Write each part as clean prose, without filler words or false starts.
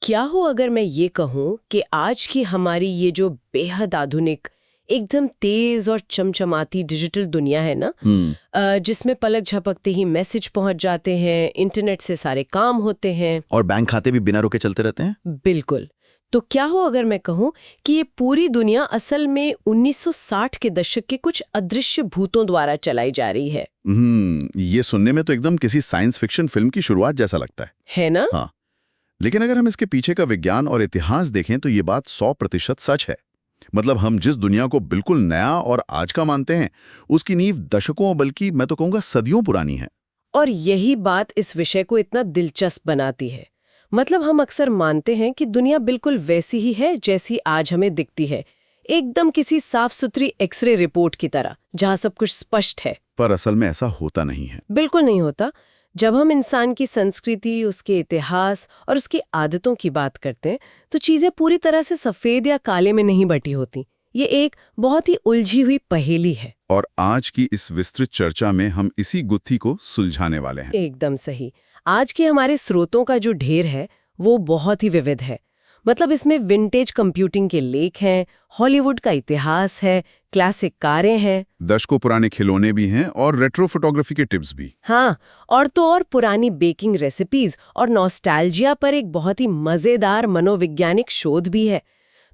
क्या हो अगर मैं ये कहूँ कि आज की हमारी ये जो बेहद आधुनिक एकदम तेज और चमचमाती डिजिटल दुनिया है ना, जिसमें पलक झपकते ही मैसेज पहुंच जाते हैं, इंटरनेट से सारे काम होते हैं। और बैंक खाते भी बिना रुके चलते रहते हैं। बिल्कुल। तो क्या हो अगर मैं कहूँ कि ये पूरी दुनिया असल में 1960 के दशक के कुछ अदृश्य भूतों द्वारा चलाई जा रही है। ये सुनने में तो एकदम किसी साइंस फिक्शन फिल्म की शुरुआत जैसा लगता है ना? हाँ, लेकिन अगर हम इसके पीछे का विज्ञान और इतिहास देखें तो ये बात 100% सच है। मतलब हम जिस दुनिया को बिल्कुल नया और आज का मानते हैं, उसकी नींव दशकों बल्कि मैं तो कहूँगा सदियों पुरानी है। और यही बात इस विषय को इतना दिलचस्प बनाती है। मतलब हम अक्सर मानते हैं कि दुनिया बिल्कुल वैसी ही है जैसी आज हमें दिखती है, एकदम किसी साफ सुथरी एक्सरे रिपोर्ट की तरह, जहाँ सब कुछ स्पष्ट है। पर असल में ऐसा होता नहीं है। बिल्कुल नहीं होता। जब हम इंसान की संस्कृति, उसके इतिहास और उसकी आदतों की बात करते हैं, तो चीजें पूरी तरह से सफेद या काले में नहीं बटी होती। ये एक बहुत ही उलझी हुई पहेली है। और आज की इस विस्तृत चर्चा में हम इसी गुत्थी को सुलझाने वाले हैं। एकदम सही। आज के हमारे स्रोतों का जो ढेर है वो बहुत ही विविध है। मतलब इसमें विंटेज कंप्यूटिंग के लेख हैं, हॉलीवुड का इतिहास है, क्लासिक कारें हैं, दशकों पुराने खिलौने भी हैं और रेट्रो फोटोग्राफी के टिप्स भी। हाँ, और तो और पुरानी बेकिंग रेसिपीज और नॉस्टैल्जिया पर एक बहुत ही मजेदार मनोवैज्ञानिक शोध भी है।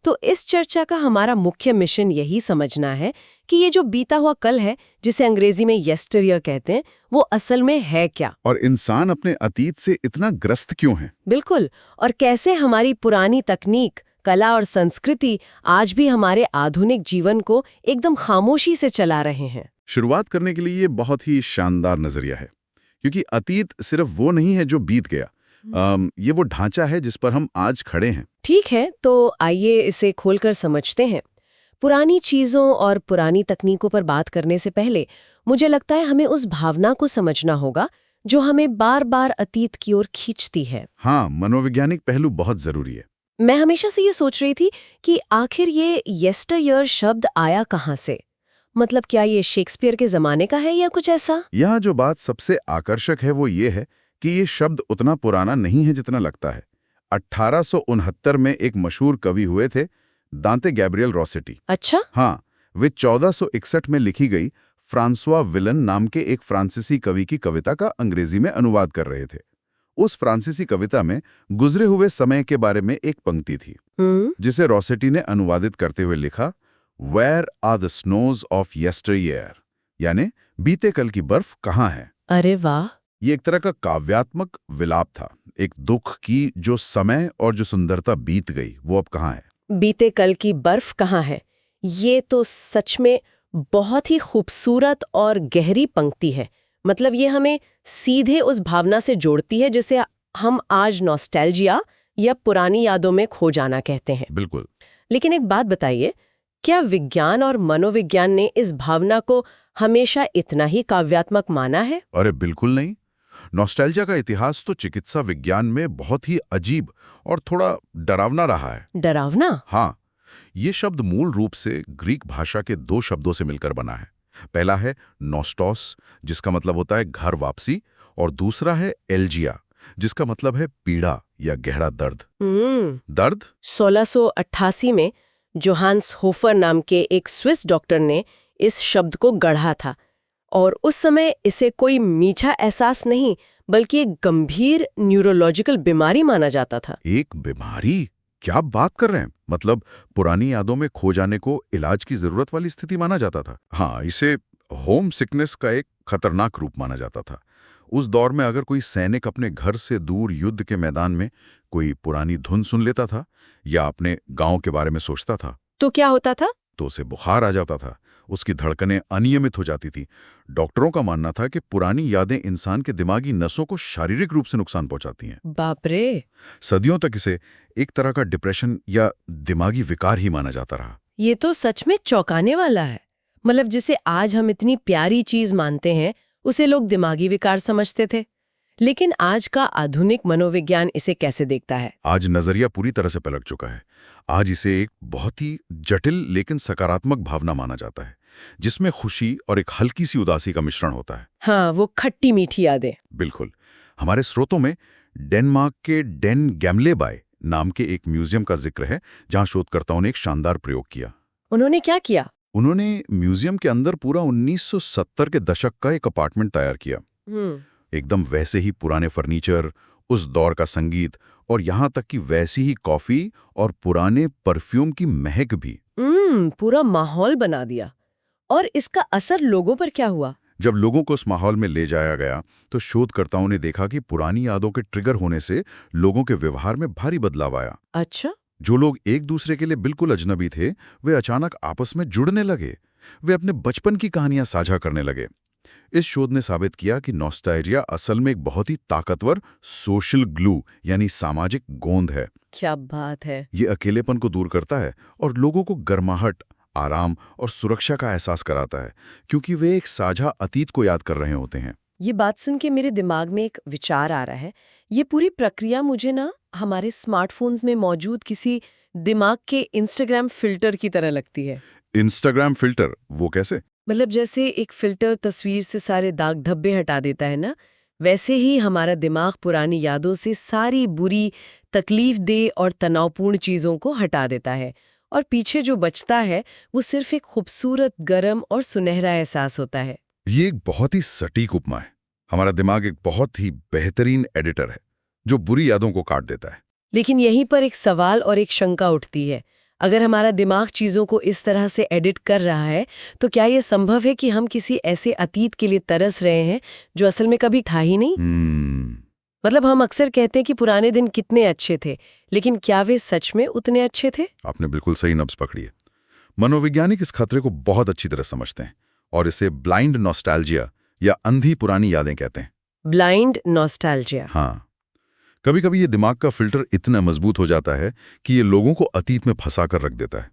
तो इस चर्चा का हमारा मुख्य मिशन यही समझना है कि ये जो बीता हुआ कल है, जिसे अंग्रेजी में येस्टरईयर कहते हैं, वो असल में है क्या, और इंसान अपने अतीत से इतना ग्रस्त क्यों है। बिल्कुल, और कैसे हमारी पुरानी तकनीक, कला और संस्कृति आज भी हमारे आधुनिक जीवन को एकदम खामोशी से चला रहे हैं। शुरुआत करने के लिए ये बहुत ही शानदार नजरिया है, क्योंकि अतीत सिर्फ वो नहीं है जो बीत गया। ये वो ढांचा है जिस पर हम आज खड़े हैं। ठीक है, तो आइए इसे खोलकर समझते हैं। पुरानी चीजों और पुरानी तकनीकों पर बात करने से पहले मुझे लगता है हमें उस भावना को समझना होगा जो हमें बार बार अतीत की ओर खींचती है। हाँ, मनोवैज्ञानिक पहलू बहुत जरूरी है। मैं हमेशा से ये सोच रही थी कि आखिर ये येस्टरईयर शब्द आया कहाँ से। मतलब क्या ये शेक्सपियर के जमाने का है या कुछ ऐसा? यहाँ जो बात सबसे आकर्षक है वो ये है कि ये शब्द उतना पुराना नहीं है जितना लगता है। 1869 में एक मशहूर कवि हुए थे, दांते गैब्रियल रॉसेटी। अच्छा। हाँ, वे 1461 में लिखी गई फ्रांसवा विलन नाम के एक फ्रांसीसी कवि की कविता का अंग्रेजी में अनुवाद कर रहे थे। उस फ्रांसीसी कविता में गुजरे हुए समय के बारे में एक पंक्ति थी, जिसे रॉसेटी ने अनुवादित करते हुए लिखा, where are the snows of yesteryear, यानी बीते कल की बर्फ कहाँ है। अरे वाह! ये एक तरह का काव्यात्मक विलाप था, एक दुख की जो समय और जो सुंदरता बीत गई वो अब कहाँ है। बीते कल की बर्फ कहाँ है, ये तो सच में बहुत ही खूबसूरत और गहरी पंक्ति है। मतलब ये हमें सीधे उस भावना से जोड़ती है जिसे हम आज नॉस्टैल्जिया या पुरानी यादों में खो जाना कहते हैं। बिल्कुल। लेकिन एक बात बताइए, क्या विज्ञान और मनोविज्ञान ने इस भावना को हमेशा इतना ही काव्यात्मक माना है? अरे बिल्कुल नहीं। नॉस्टैल्जिया का इतिहास तो चिकित्सा विज्ञान में बहुत ही अजीब और थोड़ा डरावना रहा है। डरावना? हाँ, ये शब्द मूल रूप से ग्रीक भाषा के दो शब्दों से मिलकर बना है। पहला है नॉस्टॉस, जिसका मतलब होता है घर वापसी, और दूसरा है एल्जिया, जिसका मतलब है पीड़ा या गहरा दर्द। दर्द 1688 में जोहान्स होफर नाम के एक स्विस डॉक्टर ने इस शब्द को गढ़ा था, और उस समय इसे कोई मीठा एहसास नहीं बल्कि एक गंभीर न्यूरोलॉजिकल बीमारी माना जाता था। एक बीमारी? क्या आप बात कर रहे हैं? मतलब पुरानी यादों में खो जाने को इलाज की जरूरत वाली स्थिति माना जाता था। हाँ, इसे होम सिकनेस का एक खतरनाक रूप माना जाता था। उस दौर में अगर कोई सैनिक अपने घर से दूर युद्ध के मैदान में कोई पुरानी धुन सुन लेता था या अपने गांव के बारे में सोचता था, तो क्या होता था? तो उसे बुखार आ जाता था, उसकी धड़कनें अनियमित हो जाती थी। डॉक्टरों का मानना था कि पुरानी यादें इंसान के दिमागी नसों को शारीरिक रूप से नुकसान पहुंचाती हैं। बाप रे! सदियों तक इसे एक तरह का डिप्रेशन या दिमागी विकार ही माना जाता रहा। ये तो सच में चौंकाने वाला है। मतलब जिसे आज हम इतनी प्यारी चीज मानते हैं, उसे लोग दिमागी विकार समझते थे। लेकिन आज का आधुनिक मनोविज्ञान इसे कैसे देखता है? आज नजरिया पूरी तरह से पलट चुका है। आज इसे एक बहुत ही जटिल लेकिन सकारात्मक भावना माना जाता है, जिसमें खुशी और एक हल्की सी उदासी का मिश्रण होता है। हाँ, वो खट्टी मीठी यादें। बिल्कुल। हमारे स्रोतों में डेनमार्क के डेन गैमलेबाय नाम के एक म्यूजियम का जिक्र है, जहां शोधकर्ताओं ने एक शानदार प्रयोग किया। उन्होंने क्या किया? उन्होंने म्यूजियम के अंदर पूरा 1970 के दशक का एक अपार्टमेंट तैयार किया। एकदम वैसे ही पुराने फर्नीचर, उस दौर का संगीत और यहाँ तक कि वैसी ही कॉफी और पुराने परफ्यूम की महक भी। पूरा माहौल बना दिया। और इसका असर लोगों पर क्या हुआ? जब लोगों को उस माहौल में ले जाया गया तो शोधकर्ताओं ने देखा कि पुरानी यादों के ट्रिगर होने से लोगों के व्यवहार में भारी बदलाव आया। अच्छा। जो लोग एक दूसरे के लिए बिल्कुल अजनबी थे, वे अचानक आपस में जुड़ने लगे। वे अपने बचपन की कहानियां साझा करने लगे। इस शोध ने साबित किया कि नॉस्टैल्जिया असल में एक बहुत ही ताकतवर सोशल ग्लू यानी सामाजिक गोंद है। क्या बात है। ये अकेलेपन को दूर करता है और लोगों को गर्माहट, आराम और सुरक्षा का एहसास कराता है, क्योंकि वे एक साझा अतीत को याद कर रहे होते हैं। ये बात सुन के मेरे दिमाग में एक विचार आ रहा है। ये पूरी प्रक्रिया मुझे ना हमारे स्मार्टफोन्स में मौजूद किसी दिमाग के इंस्टाग्राम फिल्टर की तरह लगती है। Instagram filter? वो कैसे? मतलब जैसे एक फिल्टर तस्वीर से सारे दाग धब्बे हटा देता है ना, वैसे ही हमारा दिमाग पुरानी यादों से सारी बुरी, तकलीफदेह और तनावपूर्ण चीज़ों को हटा देता है, और पीछे जो बचता है वो सिर्फ एक खूबसूरत, गर्म और सुनहरा एहसास होता है। ये एक बहुत ही सटीक उपमा है। हमारा दिमाग एक बहुत ही बेहतरीन एडिटर है जो बुरी यादों को काट देता है। लेकिन यहीं पर एक सवाल और एक शंका उठती है। अगर हमारा दिमाग चीज़ों को इस तरह से एडिट कर रहा है, तो क्या ये संभव है कि हम किसी ऐसे अतीत के लिए तरस रहे हैं जो असल में कभी था ही नहीं? मतलब हम अक्सर कहते हैं कि पुराने दिन कितने अच्छे थे, लेकिन क्या वे सच में उतने अच्छे थे? आपने बिल्कुल सही नब्ज पकड़ी है। मनोवैज्ञानिक इस खतरे को बहुत अच्छी तरह समझते हैं और इसे ब्लाइंड नॉस्टैल्जिया या अंधी पुरानी यादें कहते हैं। Blind nostalgia. हाँ, कभी कभी ये दिमाग का फिल्टर इतना मजबूत हो जाता है कि ये लोगों को अतीत में फंसा कर रख देता है।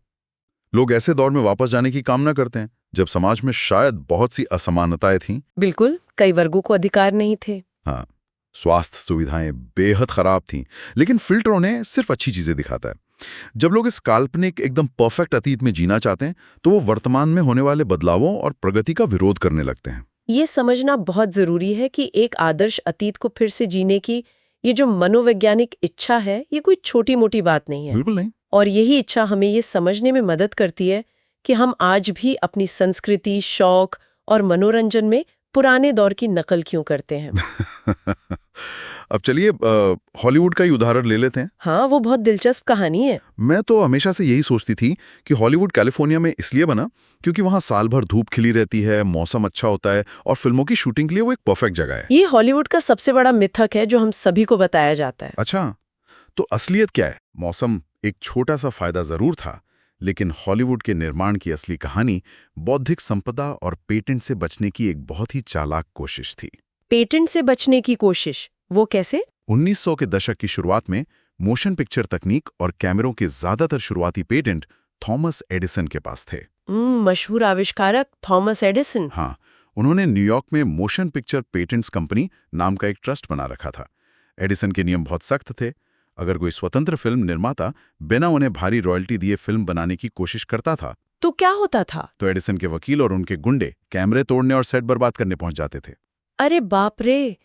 लोग ऐसे दौर में वापस जाने की कामना करते हैं जब समाज में शायद बहुत सी असमानताएं थीं। बिल्कुल, कई वर्गों को अधिकार नहीं थे। हाँ, स्वास्थ्य सुविधाएं बेहद खराब थीं, लेकिन फिल्टर उन्हें सिर्फ अच्छी चीजें दिखाता है। जब लोग इस काल्पनिक एकदम परफेक्ट अतीत में जीना चाहते हैं तो वो वर्तमान में होने वाले बदलावों और प्रगति का विरोध करने लगते हैं। ये समझना बहुत जरूरी है कि एक आदर्श अतीत को फिर से जीने की ये जो मनोवैज्ञानिक इच्छा है, ये कोई छोटी मोटी बात नहीं है। बिल्कुल नहीं। और यही इच्छा हमें ये समझने में मदद करती है कि हम आज भी अपनी संस्कृति, शौक और मनोरंजन में पुराने दौर की नकल क्यों करते हैं। अब चलिए हॉलीवुड का ही उदाहरण ले लेते हैं। हाँ, वो बहुत दिलचस्प कहानी है। मैं तो हमेशा से यही सोचती थी कि हॉलीवुड कैलिफोर्निया में इसलिए बना क्योंकि वहाँ साल भर धूप खिली रहती है, मौसम अच्छा होता है और फिल्मों की शूटिंग के लिए वो एक परफेक्ट जगह है। ये हॉलीवुड का सबसे बड़ा मिथक है जो हम सभी को बताया जाता है। अच्छा, तो असलियत क्या है? मौसम एक छोटा सा फायदा जरूर था, लेकिन हॉलीवुड के निर्माण की असली कहानी बौद्धिक संपदा और पेटेंट से बचने की एक बहुत ही चालाक कोशिश थी। पेटेंट से बचने की कोशिश? वो कैसे? 1900 के दशक की शुरुआत में मोशन पिक्चर तकनीक और कैमरों के ज्यादातर शुरुआती पेटेंट थॉमस एडिसन के पास थे। मशहूर आविष्कारक थॉमस एडिसन। हाँ, उन्होंने न्यूयॉर्क में मोशन पिक्चर पेटेंट्स कंपनी नाम का एक ट्रस्ट बना रखा था। एडिसन के नियम बहुत सख्त थे। अगर कोई स्वतंत्र फिल्म निर्माता बिना उन्हें भारी रॉयल्टी दिए फिल्म बनाने की कोशिश करता था तो क्या होता था? तो एडिसन के वकील और उनके गुंडे कैमरे तोड़ने और सेट बर्बाद करने पहुंच जाते थे। अरे बाप रे!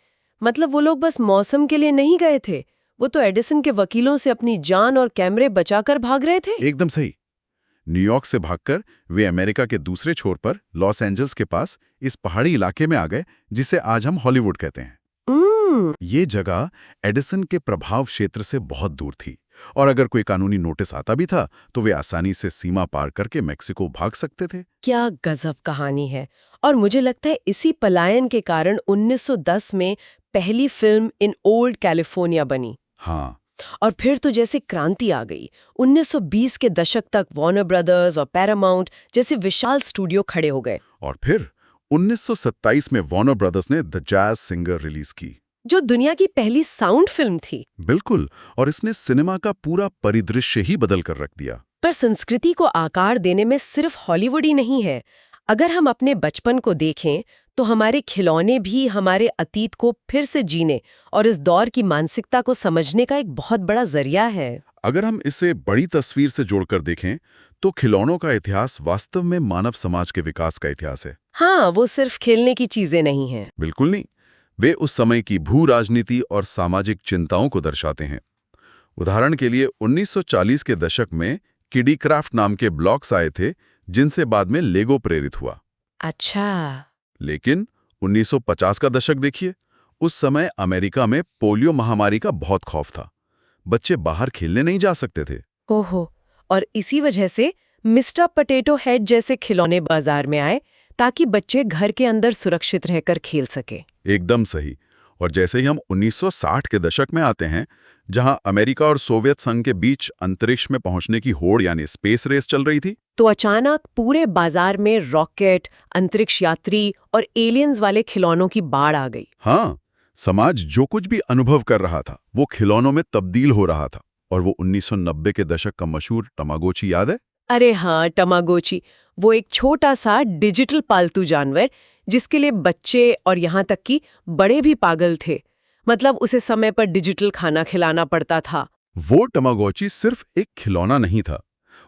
मतलब वो लोग बस मौसम के लिए नहीं गए थे, वो तो एडिसन के वकीलों से अपनी जान और कैमरे बचाकर भाग रहे थे। एकदम सही। न्यूयॉर्क से भागकर वे अमेरिका के दूसरे छोर पर लॉस एंजल्स के पास इस पहाड़ी इलाके में आ गए जिसे आज हम हॉलीवुड कहते हैं। ये जगह एडिसन के प्रभाव क्षेत्र से बहुत दूर थी और अगर कोई कानूनी नोटिस आता भी था तो वे आसानी से सीमा पार करके मेक्सिको भाग सकते थे। क्या गजब कहानी है। और मुझे लगता है इसी पलायन के कारण 1910 में पहली फिल्म इन ओल्ड कैलिफोर्निया बनी। हाँ, और फिर तो जैसे क्रांति आ गई। 1920 के दशक तक वार्नर ब्रदर्स और पैरामाउंट जैसे विशाल स्टूडियो खड़े हो गए। और फिर 1927 में वार्नर ब्रदर्स ने द जैज सिंगर रिलीज की, जो दुनिया की पहली साउंड फिल्म थी। बिल्कुल, और इसने सिनेमा का पूरा परिदृश्य ही बदल कर रख दिया। पर संस्कृति को आकार देने में सिर्फ हॉलीवुड ही नहीं है। अगर हम अपने बचपन को देखें तो हमारे खिलौने भी हमारे अतीत को फिर से जीने और इस दौर की मानसिकता को समझने का एक बहुत बड़ा जरिया है। अगर हम इसे बड़ी तस्वीर से जोड़कर देखें तो खिलौनों का इतिहास वास्तव में मानव समाज के विकास का इतिहास है। हाँ, वो सिर्फ खेलने की चीजें नहीं हैं। बिल्कुल नहीं, वे उस समय की भू राजनीति और सामाजिक चिंताओं को दर्शाते हैं। उदाहरण के लिए 1940 के दशक में किडी क्राफ्ट नाम के ब्लॉक्स आए थे, जिनसे बाद में लेगो प्रेरित हुआ। अच्छा। लेकिन 1950 का दशक देखिए, उस समय अमेरिका में पोलियो महामारी का बहुत खौफ था। बच्चे बाहर खेलने नहीं जा सकते थे। ओहो, और इसी वजह से मिस्टर पोटैटो हेड जैसे खिलौने बाजार में आए ताकि बच्चे घर के अंदर सुरक्षित रहकर खेल सके। एकदम सही। और जैसे ही हम 1960 के दशक में आते हैं, जहां अमेरिका और सोवियत संघ के बीच अंतरिक्ष में पहुंचने की होड़ यानी स्पेस रेस चल रही थी, तो अचानक पूरे बाजार में रॉकेट, अंतरिक्ष यात्री और एलियंस वाले खिलौनों की बाढ़ आ गई। हाँ, समाज जो कुछ भी अनुभव कर रहा था वो खिलौनों में तब्दील हो रहा था। और वो 1990 के दशक का मशहूर तमागोची याद है? अरे हाँ, तमागोची, वो एक छोटा सा डिजिटल पालतू जानवर जिसके लिए बच्चे और यहाँ तक कि बड़े भी पागल थे। मतलब उसे समय पर डिजिटल खाना खिलाना पड़ता था। वो तमागोची सिर्फ एक खिलौना नहीं था,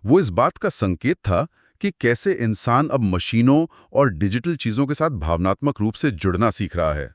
वो इस बात का संकेत था कि कैसे इंसान अब मशीनों और डिजिटल चीजों के साथ भावनात्मक रूप से जुड़ना सीख रहा है।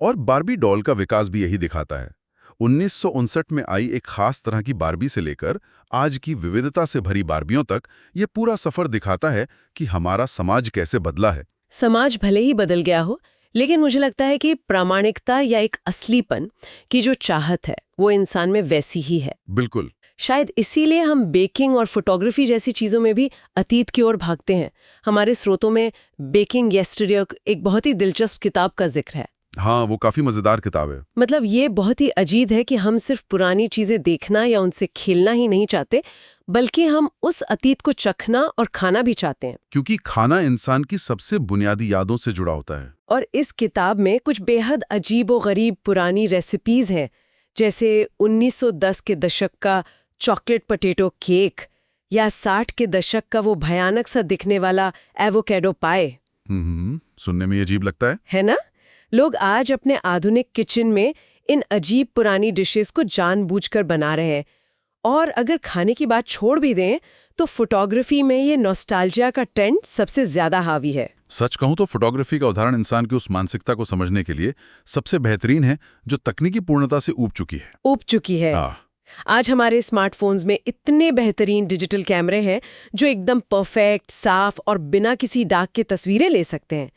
और बार्बी डॉल का विकास भी यही दिखाता है। 1959 में आई एक खास तरह की बार्बी से लेकर आज की विविधता से भरी बार्बियों तक ये पूरा सफर दिखाता है कि हमारा समाज कैसे बदला है। समाज भले ही बदल गया हो, लेकिन मुझे लगता है कि प्रामाणिकता या एक असलीपन की जो चाहत है वो इंसान में वैसी ही है। बिल्कुल। शायद इसीलिए हम बेकिंग और फोटोग्राफी जैसी चीज़ों में भी अतीत की ओर भागते हैं। हमारे स्रोतों में बेकिंग येस्टरडे एक बहुत ही दिलचस्प किताब का जिक्र है। हाँ, वो काफी मजेदार किताब है। मतलब ये बहुत ही अजीब है कि हम सिर्फ पुरानी चीज़ें देखना या उनसे खेलना ही नहीं चाहते, बल्कि हम उस अतीत को चखना और खाना भी चाहते हैं। क्योंकि खाना इंसान की सबसे बुनियादी यादों से जुड़ा होता है। और इस किताब में कुछ बेहद अजीब और गरीब पुरानी रेसिपीज हैं, जैसे 1910 के दशक का चॉकलेट पोटैटो केक या 60 के दशक का वो भयानक सा दिखने वाला एवोकेडो पाए। सुनने में अजीब लगता है ना? लोग आज अपने आधुनिक किचन में इन अजीब पुरानी डिशेस को जानबूझकर बना रहे हैं। और अगर खाने की बात छोड़ भी दें तो फोटोग्राफी में ये नॉस्टैल्जिया का ट्रेंड सबसे ज्यादा हावी है। सच कहूं तो फोटोग्राफी का उदाहरण इंसान की उस मानसिकता को समझने के लिए सबसे बेहतरीन है जो तकनीकी पूर्णता से ऊब चुकी है। आज हमारे स्मार्टफोन्स में इतने बेहतरीन डिजिटल कैमरे हैं जो एकदम परफेक्ट, साफ और बिना किसी दाग के तस्वीरें ले सकते हैं।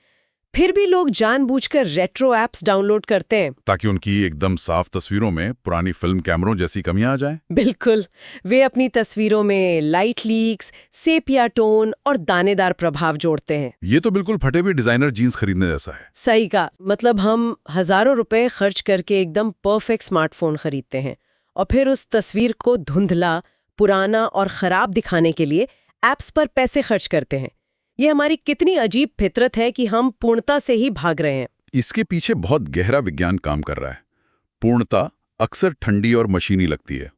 फिर भी लोग जानबूझकर रेट्रो ऐप्स डाउनलोड करते हैं ताकि उनकी एकदम साफ तस्वीरों में पुरानी फिल्म कैमरों जैसी कमियां आ जाएं। बिल्कुल, वे अपनी तस्वीरों में लाइट लीक्स, सेपिया टोन और दानेदार प्रभाव जोड़ते हैं। ये तो बिल्कुल फटे हुए डिजाइनर जीन्स खरीदने जैसा है। सही कहा। मतलब हम हजारों रुपए खर्च करके एकदम परफेक्ट स्मार्टफोन खरीदते हैं और फिर उस तस्वीर को धुंधला, पुराना और खराब दिखाने के लिए ऐप्स पर पैसे खर्च करते हैं। ये हमारी कितनी अजीब फितरत है कि हम पूर्णता से ही भाग रहे हैं। इसके पीछे बहुत गहरा विज्ञान काम कर रहा है। पूर्णता अक्सर ठंडी और मशीनी लगती है।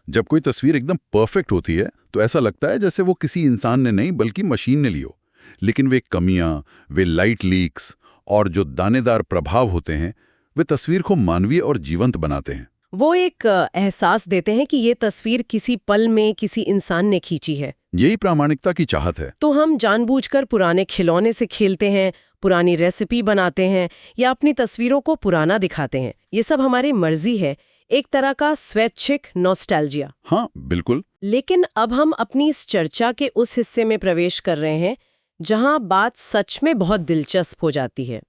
जब कोई तस्वीर एकदम परफेक्ट होती है तो ऐसा लगता है जैसे वो किसी इंसान ने नहीं बल्कि मशीन ने ली हो। लेकिन वे कमियां, वे लाइट लीक्स और जो दानेदार प्रभाव होते हैं वे तस्वीर को मानवीय और जीवंत बनाते हैं। वो एक एहसास देते हैं कि ये तस्वीर किसी पल में किसी इंसान ने खींची है। यही प्रामाणिकता की चाहत है। तो हम जानबूझकर पुराने खिलौने से खेलते हैं, पुरानी रेसिपी बनाते हैं या अपनी तस्वीरों को पुराना दिखाते हैं। ये सब हमारी मर्जी है, एक तरह का स्वैच्छिक नॉस्टैल्जिया। हाँ, बिल्कुल। लेकिन अब हम अपनी इस चर्चा के उस हिस्से में प्रवेश कर रहे हैं जहां बात सच में बहुत दिलचस्प हो जाती है।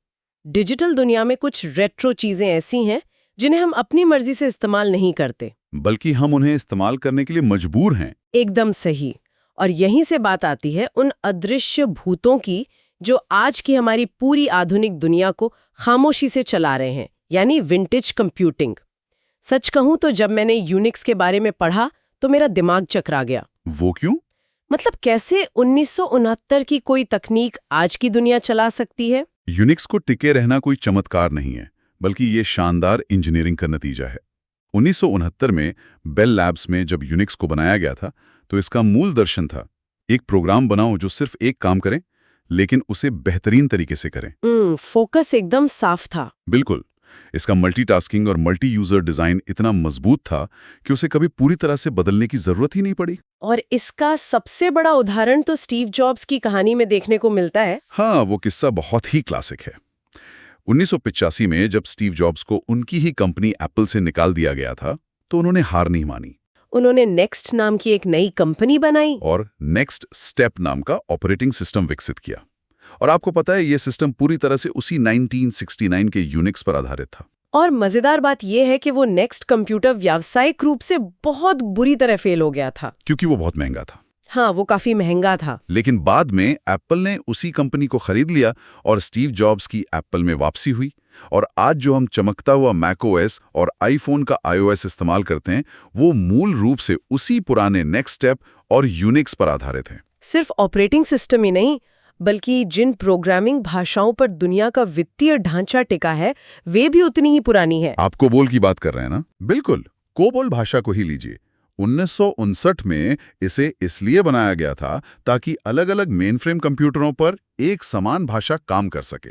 डिजिटल दुनिया में कुछ रेट्रो चीजें ऐसी हैं जिन्हें हम अपनी मर्जी से इस्तेमाल नहीं करते, बल्कि हम उन्हें इस्तेमाल करने के लिए मजबूर हैं। एकदम सही। और यहीं से बात आती है उन अदृश्य भूतों की जो आज की हमारी पूरी आधुनिक दुनिया को खामोशी से चला रहे हैं, यानी विंटेज कंप्यूटिंग। सच कहूं तो जब मैंने यूनिक्स के बारे में पढ़ा तो मेरा दिमाग चकरा गया। वो क्यों? मतलब कैसे 1969 की कोई तकनीक आज की दुनिया चला सकती है? यूनिक्स को टिके रहना कोई चमत्कार नहीं है, बल्कि ये शानदार इंजीनियरिंग का नतीजा है। 1969 में बेल लैब्स में जब यूनिक्स को बनाया गया था तो इसका मूल दर्शन था एक प्रोग्राम बनाओ जो सिर्फ एक काम करे लेकिन उसे बेहतरीन तरीके से करें। फोकस एकदम साफ था। बिल्कुल। इसका मल्टीटास्किंग और मल्टी यूजर डिजाइन इतना मजबूत था कि उसे कभी पूरी तरह से बदलने की जरूरत ही नहीं पड़ी। और इसका सबसे बड़ा उदाहरण तो स्टीव जॉब्स की कहानी में देखने को मिलता है। हाँ, वो किस्सा बहुत ही क्लासिक है। 1985 में जब स्टीव जॉब्स को उनकी ही कंपनी एप्पल से निकाल दिया गया था तो उन्होंने हार नहीं मानी उन्होंने नेक्स्ट नाम की एक नई कंपनी बनाई। और नेक्स्ट स्टेप नाम का ऑपरेटिंग सिस्टम विकसित किया। और आपको पता है, यह सिस्टम पूरी तरह से उसी 1969 के यूनिक्स पर आधारित था। और मजेदार बात यह है कि वो नेक्स्ट कंप्यूटर व्यावसायिक रूप से बहुत बुरी तरह फेल हो गया था। क्योंकि वो बहुत महंगा था। हाँ, वो काफी महंगा था। लेकिन बाद में एप्पल ने उसी कंपनी को खरीद लिया और स्टीव जॉब्स की एप्पल में वापसी हुई। और आज जो हम चमकता हुआ मैकओएस और आईफोन का आईओएस इस्तेमाल करते हैं, वो मूल रूप से उसी पुराने नेक्स्ट स्टेप और यूनिक्स पर आधारित हैं। सिर्फ ऑपरेटिंग सिस्टम ही नहीं, बल्कि जिन प्रोग्रामिंग भाषाओं पर दुनिया का वित्तीय ढांचा टिका है, वे भी उतनी ही पुरानी है। आप कोबोल की बात कर रहे हैं ना? बिल्कुल, कोबोल भाषा को ही लीजिए। 1959 में इसे इसलिए बनाया गया था ताकि अलग-अलग मेनफ्रेम कंप्यूटरों पर एक समान भाषा काम कर सके।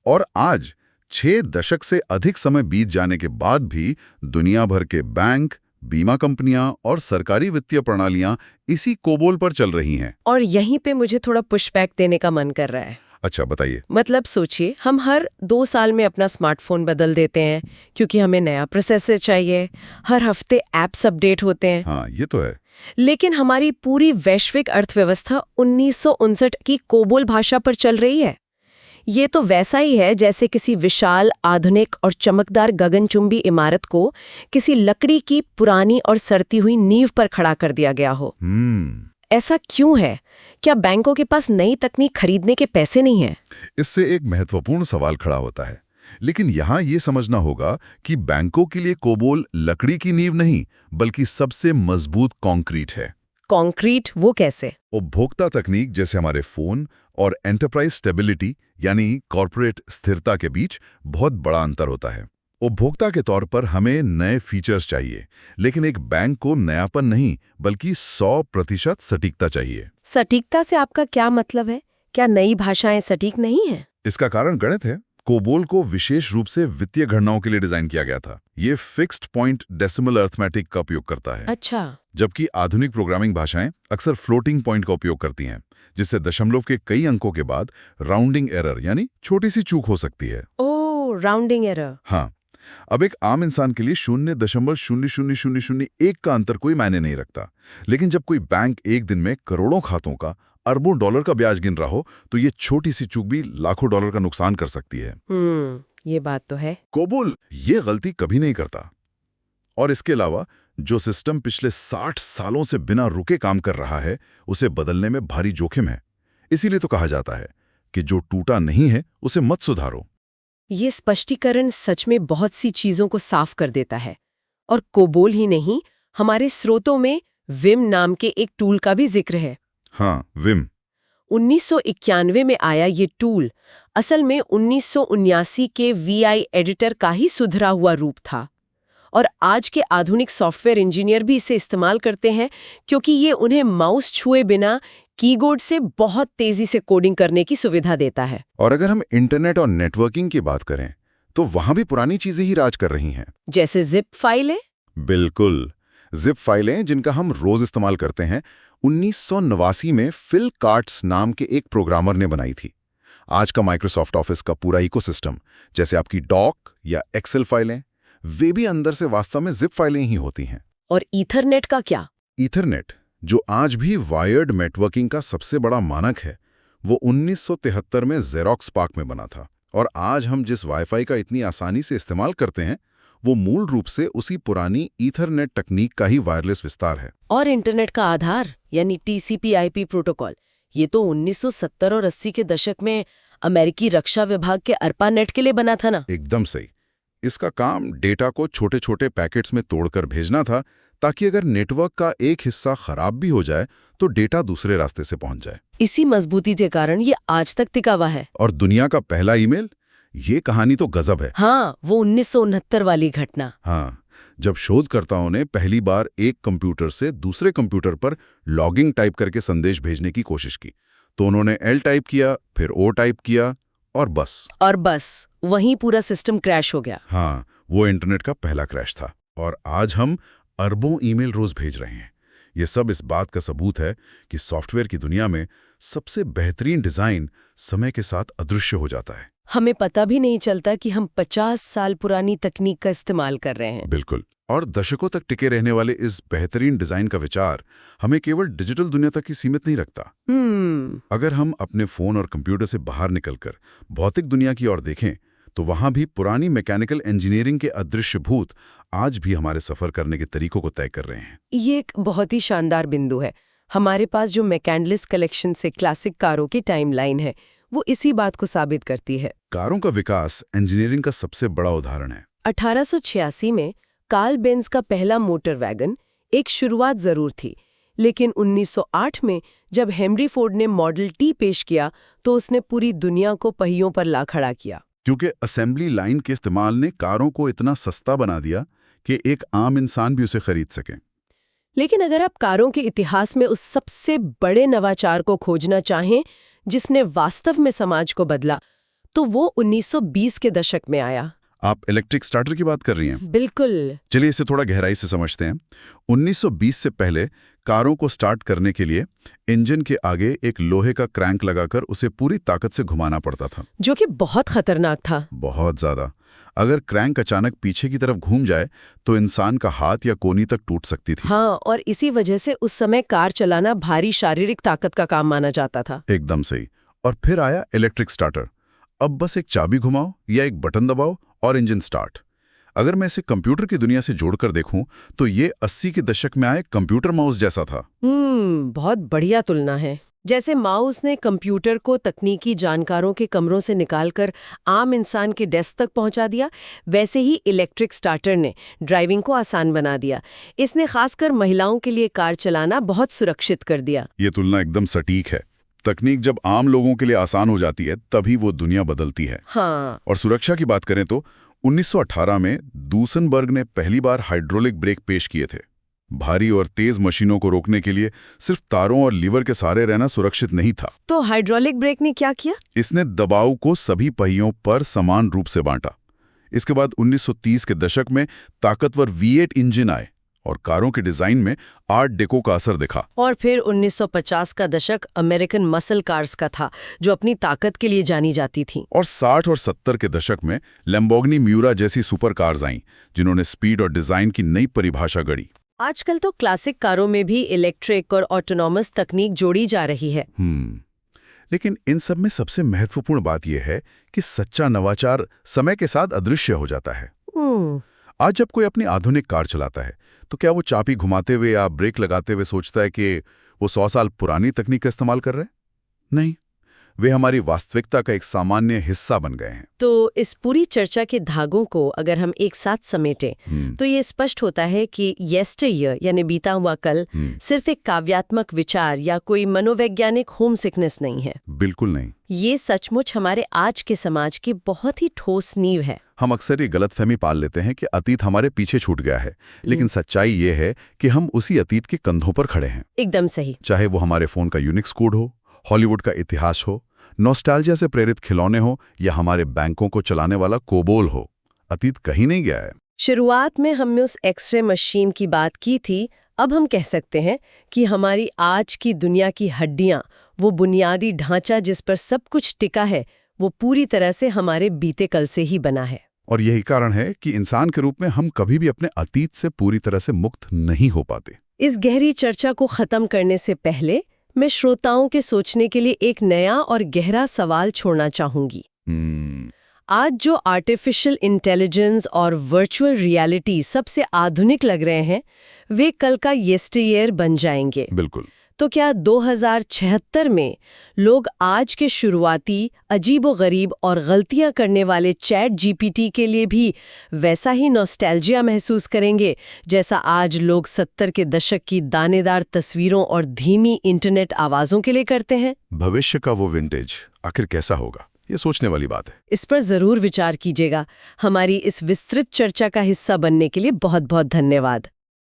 और आज 6 दशक से अधिक समय बीत जाने के बाद भी दुनिया भर के बैंक, बीमा कंपनियां और सरकारी वित्तीय प्रणालियां इसी कोबोल पर चल रही हैं। और यहीं पे मुझे थोड़ा पुशबैक देने का मन कर रहा है। अच्छा, बताइए। मतलब सोचिए, हम हर 2 साल में अपना स्मार्टफोन बदल देते हैं क्योंकि हमें नया प्रोसेसर चाहिए। हर हफ्ते ऐप्स अपडेट होते हैं। हाँ, ये तो है। लेकिन हमारी पूरी वैश्विक अर्थव्यवस्था 1959 की कोबोल भाषा पर चल रही है। ये तो वैसा ही है जैसे किसी विशाल, आधुनिक और चमकदार गगनचुंबी इमारत को किसी लकड़ी की पुरानी और सड़ती हुई नींव पर खड़ा कर दिया गया हो। ऐसा क्यों है? क्या बैंकों के पास नई तकनीक खरीदने के पैसे नहीं हैं? इससे एक महत्वपूर्ण सवाल खड़ा होता है। लेकिन यहाँ ये समझना होगा कि बैंकों के लिए कोबोल लकड़ी की नींव नहीं, बल्कि सबसे मजबूत कंक्रीट है। कंक्रीट वो कैसे? उपभोक्ता तकनीक जैसे हमारे फोन और एंटरप्राइज स्टेबिलिटी यानी कॉर्पोरेट स्थिरता के बीच बहुत बड़ा अंतर होता है। उपभोक्ता के तौर पर हमें नए फीचर्स चाहिए, लेकिन एक बैंक को नयापन नहीं, बल्कि 100% सटीकता चाहिए। सटीकता से आपका क्या मतलब है? क्या नई भाषाएं सटीक नहीं हैं? इसका कारण गणित है। कोबोल को विशेष रूप से वित्तीय गणनाओं के लिए डिजाइन किया गया था। ये फिक्स्ड पॉइंट डेसिमल अर्थमेटिक का उपयोग करता है। अच्छा। जबकि आधुनिक प्रोग्रामिंग भाषाएं अक्सर फ्लोटिंग पॉइंट का उपयोग करती हैं, जिससे दशमलव के कई अंकों के बाद राउंडिंग एरर यानी छोटी सी चूक हो सकती है। ओह, राउंडिंग एरर। हाँ, अब एक आम इंसान के लिए 0.00001 का अंतर कोई मायने नहीं रखता। लेकिन जब कोई बैंक एक दिन में करोड़ों खातों का, अरबों डॉलर का ब्याज गिन रहा हो, तो ये छोटी सी चूक भी लाखों डॉलर का नुकसान कर सकती है। ये बात तो है। कोबोल ये गलती कभी नहीं करता। और इसके अलावा जो सिस्टम पिछले 60 सालों से बिना रुके काम कर रहा है, उसे बदलने में भारी जोखिम है। इसीलिए तो कहा जाता है कि जो टूटा नहीं है उसे मत सुधारो। ये स्पष्टीकरण सच में बहुत सी चीजों को साफ कर देता है। और कोबोल ही नहीं, हमारे स्रोतों में विम नाम के एक टूल का भी जिक्र है। हाँ, विम 1991 में आया ये टूल असल में 1979 के VI एडिटर का ही सुधरा हुआ रूप था। और आज के आधुनिक सॉफ्टवेयर इंजीनियर भी इसे इस्तेमाल करते हैं क्योंकि ये उन्हें माउस छुए बिना कीबोर्ड से बहुत तेजी से कोडिंग करने की सुविधा देता है। और अगर हम इंटरनेट और नेटवर्किंग की बात करें, तो वहां भी पुरानी चीजें ही राज कर रही हैं। जैसे जिप फाइलें। बिल्कुल, जिप फाइलें जिनका हम रोज इस्तेमाल करते हैं, 1989 में फिल कार्ट्स नाम के एक प्रोग्रामर ने बनाई थी। आज का माइक्रोसॉफ्ट ऑफिस का पूरा इकोसिस्टम, जैसे आपकी डॉक या एक्सेल फाइलें, वे भी अंदर से वास्तव में जिप फाइलें ही होती हैं। और ईथरनेट का क्या? ईथरनेट, जो आज भी वायर्ड नेटवर्किंग का सबसे बड़ा मानक है, वो 1973 में जेरोक्स पार्क में बना था। और आज हम जिस वाईफाई का इतनी आसानी से इस्तेमाल करते हैं, वो मूल रूप से उसी पुरानी ईथरनेट तकनीक का ही वायरलेस विस्तार है। और इंटरनेट का आधार यानी TCP/IP प्रोटोकॉल, ये तो 1970 और 80 के दशक में अमेरिकी रक्षा विभाग के ARPANET के लिए बना था ना? एकदम सही। इसका काम डेटा को छोटे छोटे पैकेट्स में तोड़कर भेजना था, ताकि अगर नेटवर्क का एक हिस्सा खराब भी हो जाए तो डेटा दूसरे रास्ते से पहुंच जाए। इसी मजबूती के कारण ये आज तक टिका हुआ है। और दुनिया का पहला ईमेल, ये कहानी तो गजब है। हाँ, वो 1969 वाली घटना। हाँ, जब शोधकर्ताओं ने पहली बार एक कंप्यूटर से दूसरे कंप्यूटर पर लॉगिंग टाइप करके संदेश भेजने की कोशिश की, तो उन्होंने L टाइप किया, फिर O टाइप किया और बस वहीं पूरा सिस्टम क्रैश हो गया। हाँ, वो इंटरनेट का पहला क्रैश था। और आज हम अरबों ईमेल रोज भेज रहे हैं। ये सब इस बात का सबूत है कि सॉफ्टवेयर की दुनिया में सबसे बेहतरीन डिजाइन समय के साथ अदृश्य हो जाता है। हमें पता भी नहीं चलता कि हम 50 साल पुरानी तकनीक का इस्तेमाल कर रहे हैं। बिल्कुल। और दशकों तक टिके रहने वाले इस बेहतरीन डिजाइन का विचार हमें केवल डिजिटल दुनिया तक ही सीमित नहीं रखता। अगर हम अपने फोन और कंप्यूटर से बाहर निकलकर भौतिक दुनिया की ओर देखें तो वहां भी पुरानी मैकेनिकल इंजीनियरिंग के अदृश्य भूत आज भी हमारे सफर करने के तरीकों को तय कर रहे हैं। ये एक बहुत ही शानदार बिंदु है। हमारे पास जो मैकेनिकलिस्ट कलेक्शन से क्लासिक कारों की टाइमलाइन है वो इसी बात को साबित करती है। कारों का विकास इंजीनियरिंग का सबसे बड़ा उदाहरण है। 1886 में कार्ल बेंज का पहला मोटर वैगन एक शुरुआत जरूर थी, लेकिन 1908 में जब हेनरी फोर्ड ने मॉडल टी पेश किया तो उसने पूरी दुनिया को पहियों पर ला खड़ा किया। क्योंकि असेंबली लाइन के इस्तेमाल ने कारों को इतना सस्ता बना दिया कि एक आम इंसान भी उसे खरीद सके। लेकिन अगर आप कारों के इतिहास में उस सबसे बड़े नवाचार को खोजना चाहें जिसने वास्तव में समाज को बदला, तो वो 1920 के दशक में आया। आप इलेक्ट्रिक स्टार्टर की बात कर रही हैं? बिल्कुल। चलिए इसे थोड़ा गहराई से समझते हैं। 1920 से पहले कारों को स्टार्ट करने के लिए इंजन के आगे एक लोहे का क्रैंक लगाकर उसे पूरी ताकत से घुमाना पड़ता था, जो कि बहुत खतरनाक था। बहुत ज्यादा। अगर क्रैंक अचानक पीछे की तरफ घूम जाए तो इंसान का हाथ या कोहनी तक टूट सकती थी। हाँ, और इसी वजह से उस समय कार चलाना भारी शारीरिक ताकत का काम माना जाता था। एकदम सही। और फिर आया इलेक्ट्रिक स्टार्टर। अब बस एक चाबी घुमाओ या एक बटन दबाओ और इंजन स्टार्ट। अगर मैं इसे कंप्यूटर की दुनिया से जोड़कर देखूं तो ये 80 के दशक में आए कंप्यूटर माउस जैसा था। बहुत बढ़िया तुलना है। जैसे माउस ने कंप्यूटर को तकनीकी जानकारों के कमरों से निकालकर आम इंसान के डेस्क तक पहुंचा दिया, वैसे ही इलेक्ट्रिक स्टार्टर ने ड्राइविंग को आसान बना दिया। इसने खासकर महिलाओं के लिए कार चलाना बहुत सुरक्षित कर दिया। ये तुलना एकदम सटीक है। तकनीक जब आम लोगों के लिए आसान हो जाती है तभी वो दुनिया बदलती है। हाँ। और सुरक्षा की बात करें तो 1918 में दूसनबर्ग ने पहली बार हाइड्रोलिक ब्रेक पेश किए थे। भारी और तेज मशीनों को रोकने के लिए सिर्फ तारों और लीवर के सहारे रहना सुरक्षित नहीं था। तो हाइड्रोलिक ब्रेक ने क्या किया? इसने दबाव को सभी पहियों पर समान रूप से बांटा। इसके बाद 1930 के दशक में ताकतवर V8 इंजन आए और कारों के डिजाइन में आर्ट डेको का असर दिखा। और फिर 1950 का दशक अमेरिकन मसल कार्स का था, जो अपनी ताकत के लिए जानी जाती थी। और 60 और 70 के दशक में लैम्बोर्गिनी म्यूरा जैसी सुपर कार्स आईं, जिन्होंने स्पीड और डिजाइन की नई परिभाषा गढ़ी। आजकल तो क्लासिक कारों में भी इलेक्ट्रिक और ऑटोनॉमस तकनीक जोड़ी जा रही है। लेकिन इन सब में सबसे महत्वपूर्ण बात यह है कि सच्चा नवाचार समय के साथ अदृश्य हो जाता है। आज जब कोई अपनी आधुनिक कार चलाता है तो क्या वो चाबी घुमाते हुए या ब्रेक लगाते हुए सोचता है कि वो 100 साल पुरानी तकनीक का इस्तेमाल कर रहे हैं? नहीं, वे हमारी वास्तविकता का एक सामान्य हिस्सा बन गए हैं। तो इस पूरी चर्चा के धागों को अगर हम एक साथ समेटें तो ये स्पष्ट होता है कि येस्टरईयर यानी बीता हुआ कल सिर्फ एक काव्यात्मक विचार या कोई मनोवैज्ञानिक होम सिकनेस नहीं है। बिल्कुल नहीं। ये सचमुच हमारे आज के समाज की बहुत ही ठोस नींव है। हम अक्सर ये गलतफहमी पाल लेते हैं कि अतीत हमारे पीछे छूट गया है, लेकिन सच्चाई ये है कि हम उसी अतीत के कंधों पर खड़े हैं। एकदम सही। चाहे वो हमारे फोन का यूनिक्स कोड हो, हॉलीवुड का इतिहास हो, नॉस्टैल्जिया से प्रेरित खिलौने हो या हमारे बैंकों को चलाने वाला कोबोल हो, अतीत कहीं नहीं गया है। शुरुआत में हमने उस एक्सरे मशीन की बात की थी। अब हम कह सकते हैं कि हमारी आज की दुनिया की हड्डियां, वो बुनियादी ढांचा जिस पर सब कुछ टिका है, वो पूरी तरह से हमारे बीते कल से ही बना है। और यही कारण है कि इंसान के रूप में हम कभी भी अपने अतीत से पूरी तरह से मुक्त नहीं हो पाते। इस गहरी चर्चा को खत्म करने से पहले मैं श्रोताओं के सोचने के लिए एक नया और गहरा सवाल छोड़ना चाहूंगी। आज जो आर्टिफिशियल इंटेलिजेंस और वर्चुअल रियलिटी सबसे आधुनिक लग रहे हैं, वे कल का येस्टरईयर बन जाएंगे। बिल्कुल। तो क्या 2076 में लोग आज के शुरुआती, अजीबोगरीब और गलतियां करने वाले चैट जीपीटी के लिए भी वैसा ही नॉस्टैल्जिया महसूस करेंगे जैसा आज लोग 70 के दशक की दानेदार तस्वीरों और धीमी इंटरनेट आवाज़ों के लिए करते हैं? भविष्य का वो विंटेज आखिर कैसा होगा, ये सोचने वाली बात है। इस पर जरूर विचार कीजिएगा। हमारी इस विस्तृत चर्चा का हिस्सा बनने के लिए बहुत बहुत धन्यवाद।